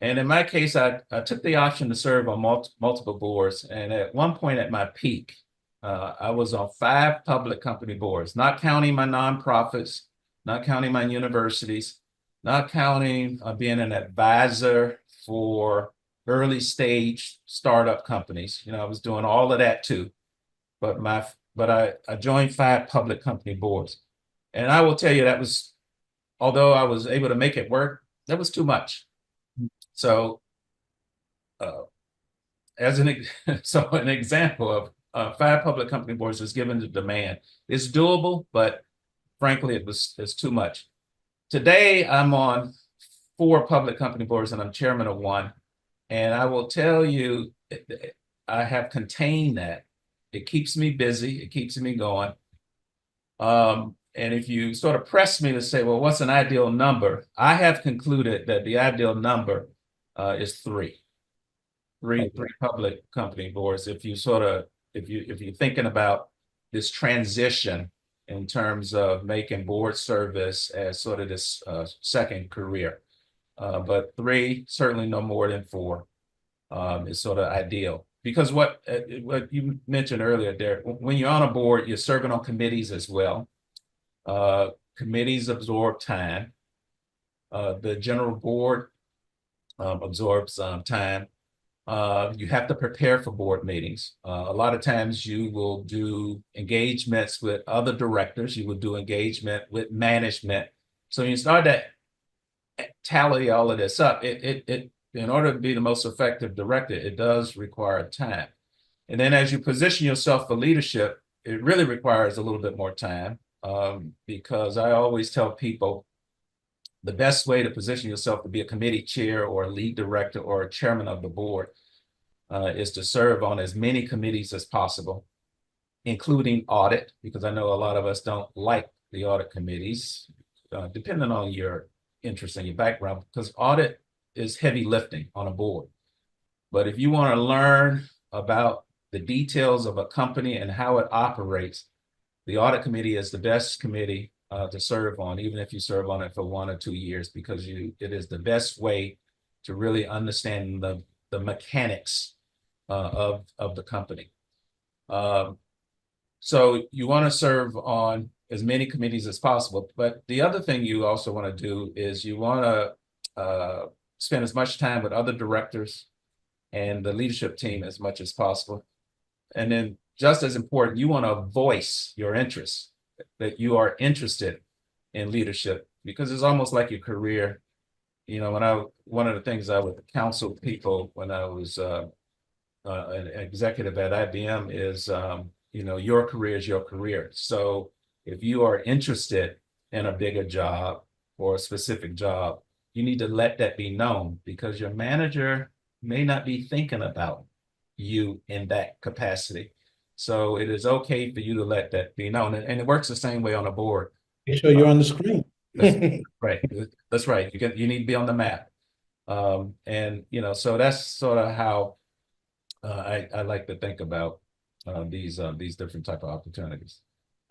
And in my case, I took the option to serve on multiple boards. And at one point at my peak, I was on 5 public company boards, not counting my nonprofits, not counting my universities, not counting being an advisor for early stage startup companies. I was doing all of that too. But I joined 5 public company boards. And I will tell you that was, although I was able to make it work, that was too much. So an example of 5 public company boards is given the demand. It's doable, but frankly, it's too much. Today, I'm on 4 public company boards and I'm chairman of 1. And I will tell you, I have contained that. It keeps me busy. It keeps me going. And if you sort of press me to say, well, what's an ideal number? I have concluded that the ideal number is 3. Three public company boards. If you're thinking about this transition in terms of making board service as sort of this second career, but 3, certainly no more than 4, is sort of ideal. Because what you mentioned earlier, Derek, when you're on a board, you're serving on committees as well. Committees absorb time. The general board absorbs time. You have to prepare for board meetings. A lot of times you will do engagements with other directors. You will do engagement with management. So you start to tally all of this up. In order to be the most effective director, it does require time. And then as you position yourself for leadership, it really requires a little bit more time, because I always tell people the best way to position yourself to be a committee chair or a lead director or a chairman of the board is to serve on as many committees as possible, including audit, because I know a lot of us don't like the audit committees, depending on your interest and your background, because audit is heavy lifting on a board. But if you want to learn about the details of a company and how it operates, the audit committee is the best committee to serve on, even if you serve on it for 1 or 2 years, because it is the best way to really understand the mechanics of the company. So you want to serve on as many committees as possible. But the other thing you also want to do is you want to spend as much time with other directors and the leadership team as much as possible. And then just as important, you want to voice your interests, that you are interested in leadership, because it's almost like your career. One of the things I would counsel people when I was an executive at IBM is, your career is your career. So if you are interested in a bigger job or a specific job, you need to let that be known, because your manager may not be thinking about you in that capacity. So it is okay for you to let that be known. And it works the same way on a board. Make sure you're on the screen. That's right. That's right. You need to be on the map. So that's sort of how I like to think about these different type of opportunities.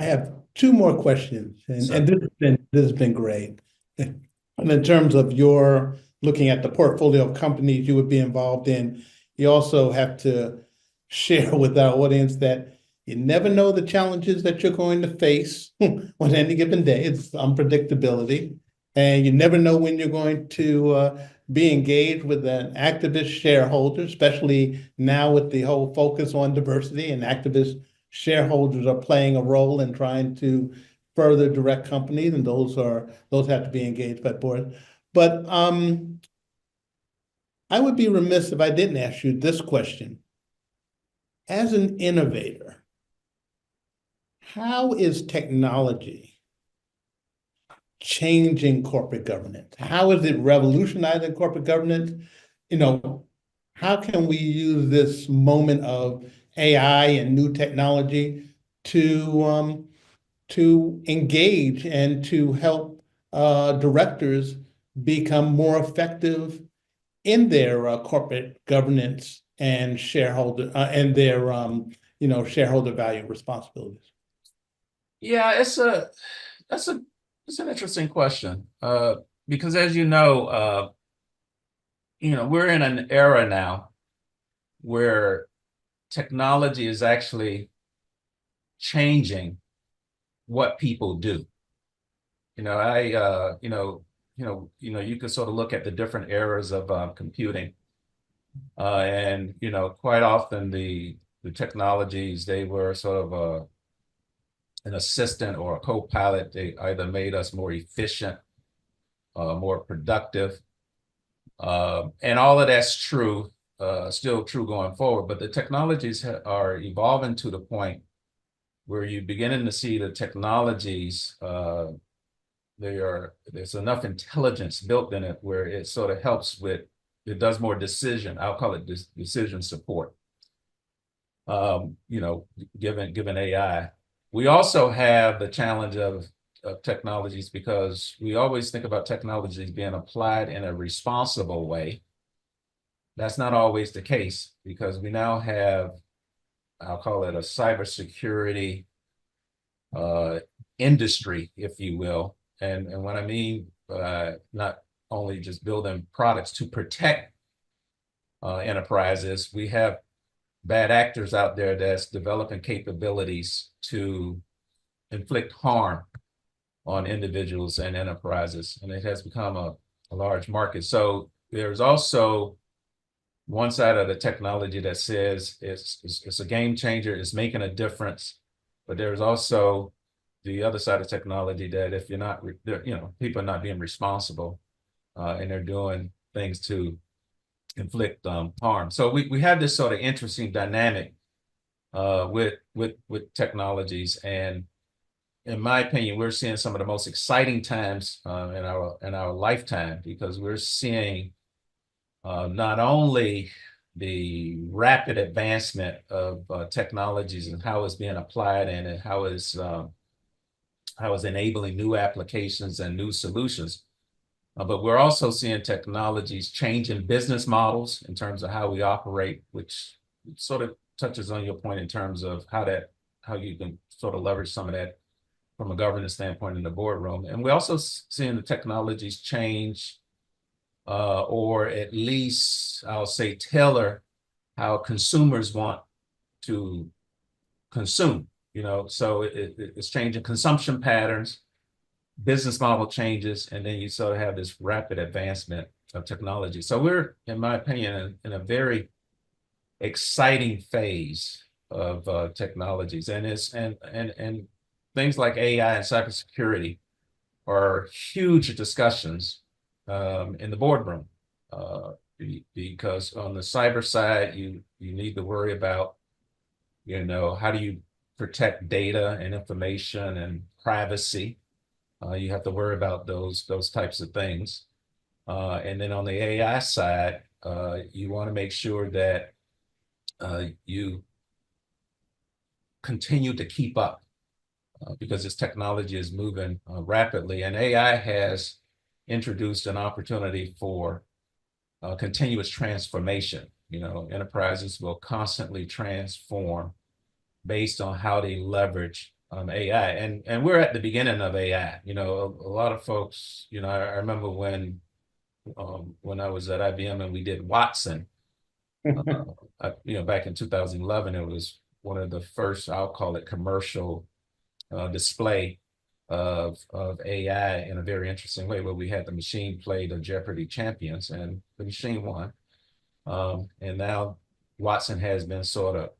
I have 2 more questions, and this has been great. And in terms of your looking at the portfolio of companies you would be involved in, you also have to share with our audience that you never know the challenges that you're going to face on any given day. It's unpredictability, and you never know when you're going to be engaged with an activist shareholder, especially now with the whole focus on diversity, and activist shareholders are playing a role in trying to further direct companies, and those have to be engaged by board. But I would be remiss if I didn't ask you this question. As an innovator, how is technology changing corporate governance? How is it revolutionizing corporate governance? How can we use this moment of AI and new technology to engage and to help directors become more effective in their corporate governance and shareholder and their shareholder value responsibilities? Yeah, that's an interesting question. Because as we're in an era now where technology is actually changing what people do. You could sort of look at the different eras of computing, and quite often the technologies, they were sort of an assistant or a co-pilot. They either made us more efficient, more productive, and all of that's true, still true going forward. But the technologies are evolving to the point where you're beginning to see the technologies, there's enough intelligence built in it where it sort of helps with, it does more decision. I'll call it decision support. Given AI. We also have the challenge of technologies, because we always think about technologies being applied in a responsible way. That's not always the case, because we now have, I'll call it a cybersecurity industry, if you will. And what I mean, not only just building products to protect enterprises, we have bad actors out there that's developing capabilities to inflict harm on individuals and enterprises, and it has become a large market. So there's also one side of the technology that says it's a game changer, it's making a difference, but there's also the other side of technology that if you're not, people are not being responsible, and they're doing things to inflict harm. So we have this sort of interesting dynamic with technologies, and in my opinion, we're seeing some of the most exciting times in our lifetime, because we're seeing not only the rapid advancement of technologies and how it's being applied and how it's enabling new applications and new solutions. But we're also seeing technologies changing business models in terms of how we operate, which sort of touches on your point in terms of how you can sort of leverage some of that from a governance standpoint in the boardroom. And we're also seeing the technologies change, or at least I'll say tailor how consumers want to consume. So it's changing consumption patterns, business model changes, and then you sort of have this rapid advancement of technology. So we're, in my opinion, in a very exciting phase of technologies, and things like AI and cybersecurity are huge discussions in the boardroom, because on the cyber side, you need to worry about, how do you protect data and information and privacy. You have to worry about those types of things. And then on the AI side, you want to make sure that you continue to keep up, because this technology is moving rapidly. And AI has introduced an opportunity for continuous transformation. Enterprises will constantly transform based on how they leverage AI, and we're at the beginning of AI. A lot of folks, I remember when I was at IBM and we did Watson, back in 2011, it was one of the first, I'll call it, commercial display of AI in a very interesting way, where we had the machine play the Jeopardy champions and the machine won. And now Watson has been sort of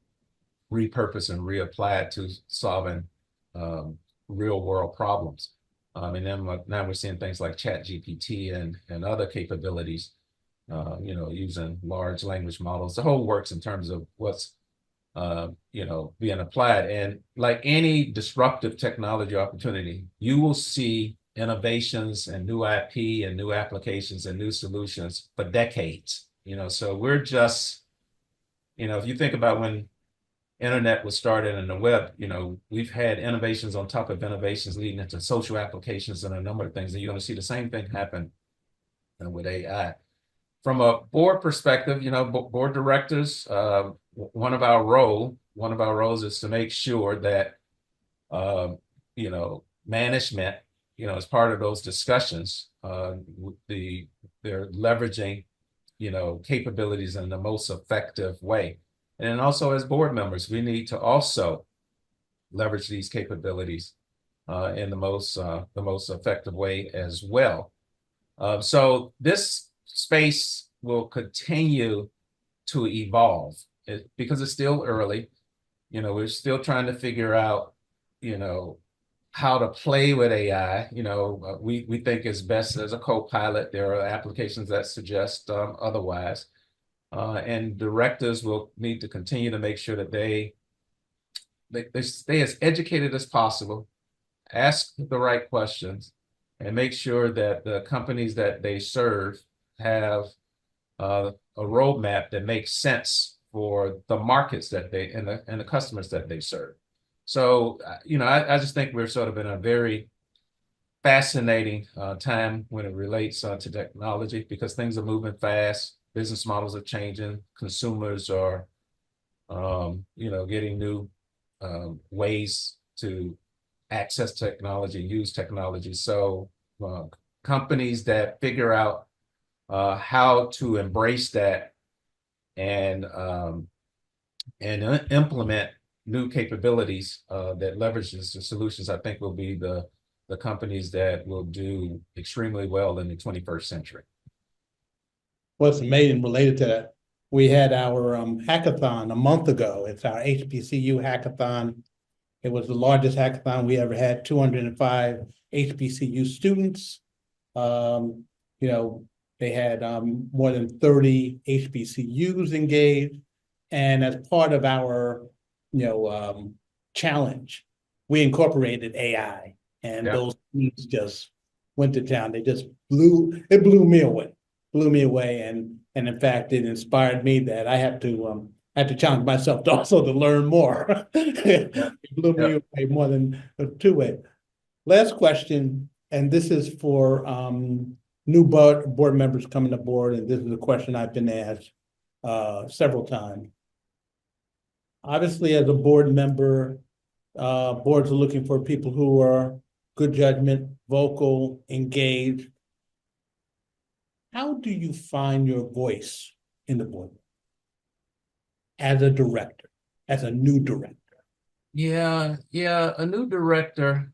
repurposed and reapplied to solving real world problems. And then now we're seeing things like Chat GPT and other capabilities, using large language models. The whole works in terms of what's being applied. And like any disruptive technology opportunity, you will see innovations and new IP and new applications and new solutions for decades. So we're just, if you think about when internet was started and the web, we've had innovations on top of innovations leading into social applications and a number of things. And you're going to see the same thing happen with AI. From a board perspective, board directors, one of our roles is to make sure that, management, as part of those discussions, they're leveraging, capabilities in the most effective way. And then also as board members, we need to also leverage these capabilities in the most effective way as well. So this space will continue to evolve because it's still early. We're still trying to figure out, how to play with AI. We think it's best as a co-pilot. There are applications that suggest otherwise. And directors will need to continue to make sure that they stay as educated as possible, ask the right questions, and make sure that the companies that they serve have a roadmap that makes sense for the markets that they and the customers that they serve. So, I just think we're sort of in a very fascinating time when it relates to technology, because things are moving fast, business models are changing, consumers are, getting new ways to access technology, use technology. So companies that figure out how to embrace that and implement new capabilities that leverages the solutions, I think will be the companies that will do extremely well in the 21st century. What's amazing related to that, we had our hackathon a month ago. It's our HBCU hackathon. It was the largest hackathon we ever had, 205 HBCU students. They had more than 30 HBCUs engaged. And as part of our, challenge, we incorporated AI, and those students just went to town. They just blew me away. And in fact, it inspired me that I have to challenge myself to learn more. It blew me away more than two way. Last question, and this is for new board members coming aboard, and this is a question I've been asked several times. Obviously, as a board member, boards are looking for people who are good judgment, vocal, engaged. How do you find your voice in the board as a director, as a new director? Yeah, a new director,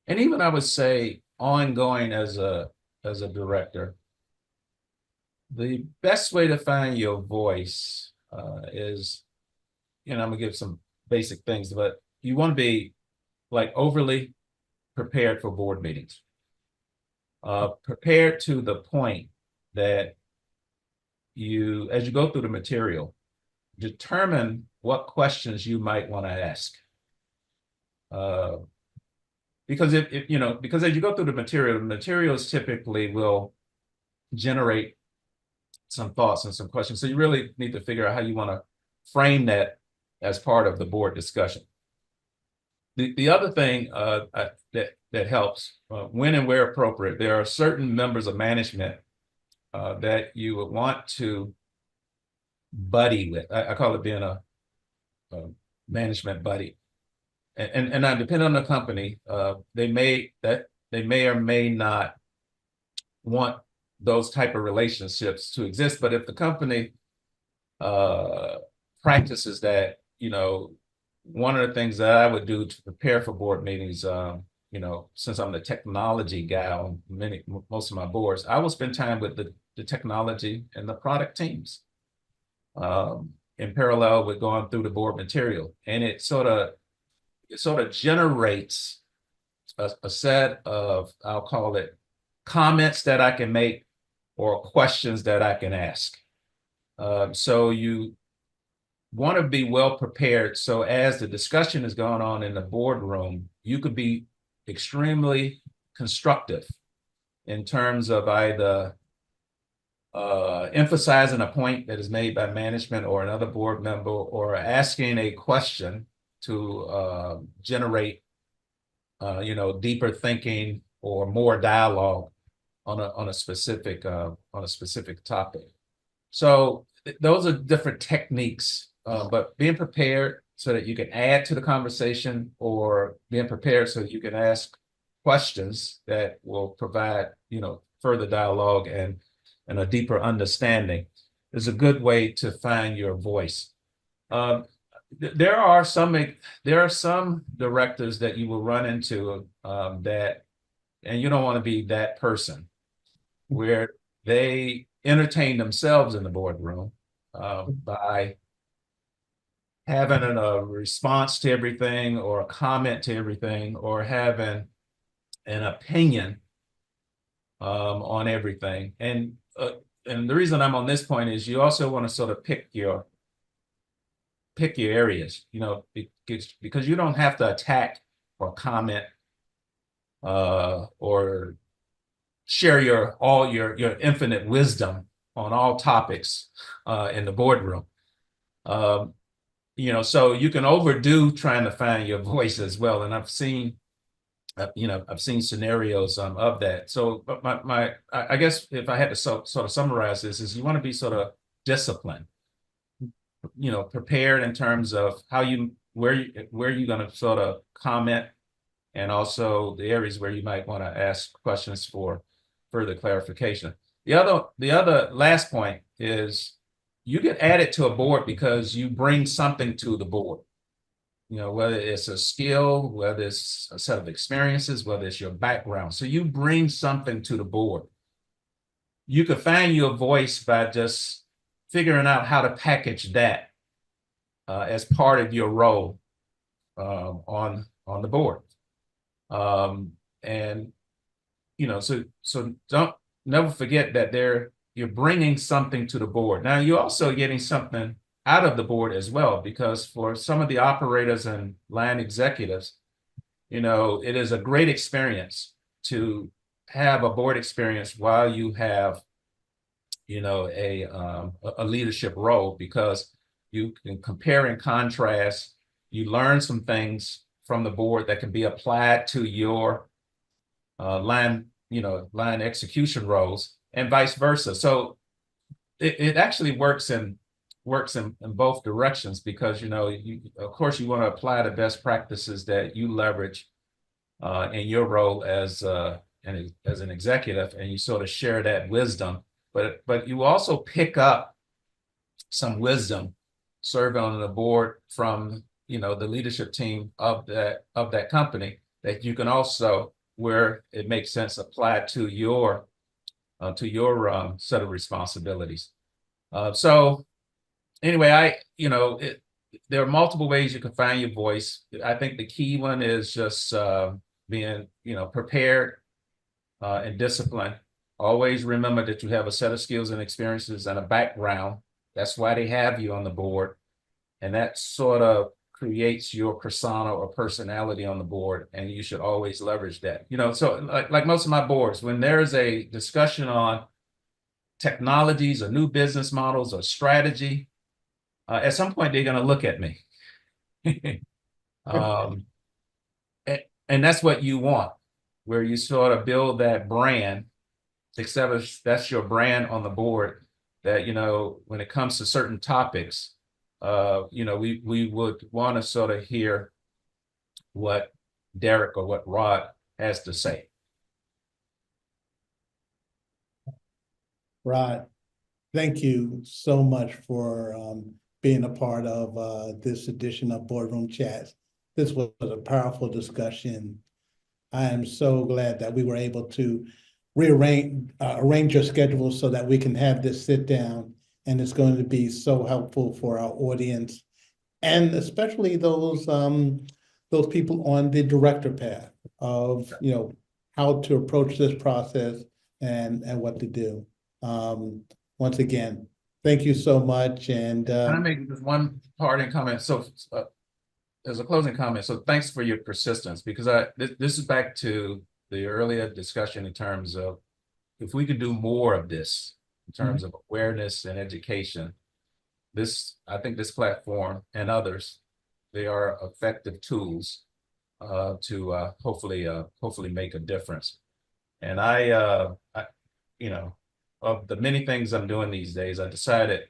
and even I would say ongoing as a director, the best way to find your voice is, I'm gonna give some basic things, but you want to be like overly prepared for board meetings. Prepared to the point that as you go through the material, determine what questions you might want to ask. Because because as you go through the materials typically will generate some thoughts and some questions. So you really need to figure out how you want to frame that as part of the board discussion. The other thing that helps, when and where appropriate, there are certain members of management that you would want to buddy with. I call it being a management buddy. And now, depending on the company, they may or may not want those type of relationships to exist. But if the company practices that, one of the things that I would do to prepare for board meetings since I'm the technology guy on most of my boards, I will spend time with the technology and the product teams in parallel with going through the board material. And it sort of generates a set of, I'll call it, comments that I can make or questions that I can ask. So you want to be well prepared. So as the discussion is going on in the boardroom, you could be extremely constructive in terms of either emphasizing a point that is made by management or another board member, or asking a question to generate, deeper thinking or more dialogue on a specific topic. So those are different techniques, but being prepared so that you can add to the conversation, or being prepared so that you can ask questions that will provide, further dialogue and a deeper understanding, is a good way to find your voice. There are some directors that you will run into that, and you don't want to be that person, where they entertain themselves in the boardroom by having a response to everything, or a comment to everything, or having an opinion on everything. And the reason I'm on this point is you also want to sort of pick your areas, because you don't have to attack or comment or share all your infinite wisdom on all topics in the boardroom. So you can overdo trying to find your voice as well. And I've seen scenarios of that. So, but I guess if I had to sort of summarize this, is you want to be sort of disciplined, prepared in terms of where you're going to sort of comment, and also the areas where you might want to ask questions for further clarification. The other last point is you get added to a board because you bring something to the board. Whether it's a skill, whether it's a set of experiences, whether it's your background. So you bring something to the board. You could find your voice by just figuring out how to package that as part of your role on the board. So don't never forget that you're bringing something to the board. Now you're also getting something out of the board as well, because for some of the operators and line executives, it is a great experience to have a board experience while you have, a leadership role, because you can compare and contrast. You learn some things from the board that can be applied to your line execution roles, and vice versa. So it actually works in both directions, because of course you want to apply the best practices that you leverage in your role as an executive, and you sort of share that wisdom, but you also pick up some wisdom serving on the board from the leadership team of that company, that you can also, where it makes sense, apply to your set of responsibilities. So anyway, there are multiple ways you can find your voice. I think the key one is just being, prepared and disciplined. Always remember that you have a set of skills and experiences and a background. That's why they have you on the board. And that sort of creates your persona or personality on the board. And you should always leverage that. So like most of my boards, when there's a discussion on technologies or new business models or strategy, at some point they're going to look at me. And that's what you want, where you sort of build that brand, except that's your brand on the board, that, when it comes to certain topics, we would want to sort of hear what Derek or what Rod has to say. Rod, thank you so much for being a part of this edition of Boardroom Chats. This was a powerful discussion. I am so glad that we were able to arrange your schedule so that we can have this sit down. And it's going to be so helpful for our audience and especially those people on the director path of, how to approach this process and what to do. Once again, thank you so much. And Can I make just one parting comment? So, as a closing comment, so thanks for your persistence, because this is back to the earlier discussion in terms of if we could do more of this in terms of awareness and education. I think this platform and others, they are effective tools to hopefully make a difference. And of the many things I'm doing these days, I decided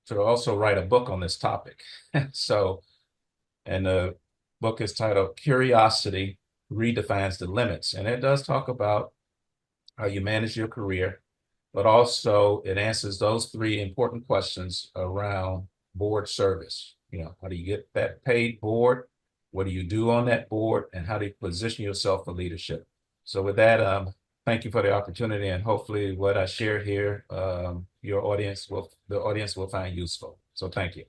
to also write a book on this topic. And the book is titled Curiosity Redefines the Limits. And it does talk about how you manage your career, but also it answers those three important questions around board service. How do you get that paid board? What do you do on that board? And how do you position yourself for leadership? So with that, thank you for the opportunity, and hopefully what I share here, the audience will find useful. So thank you.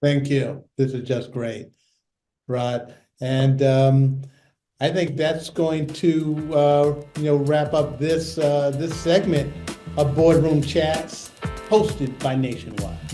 thank you. This is just great, Rod. And I think that's going to wrap up this segment of Boardroom Chats hosted by Nationwide.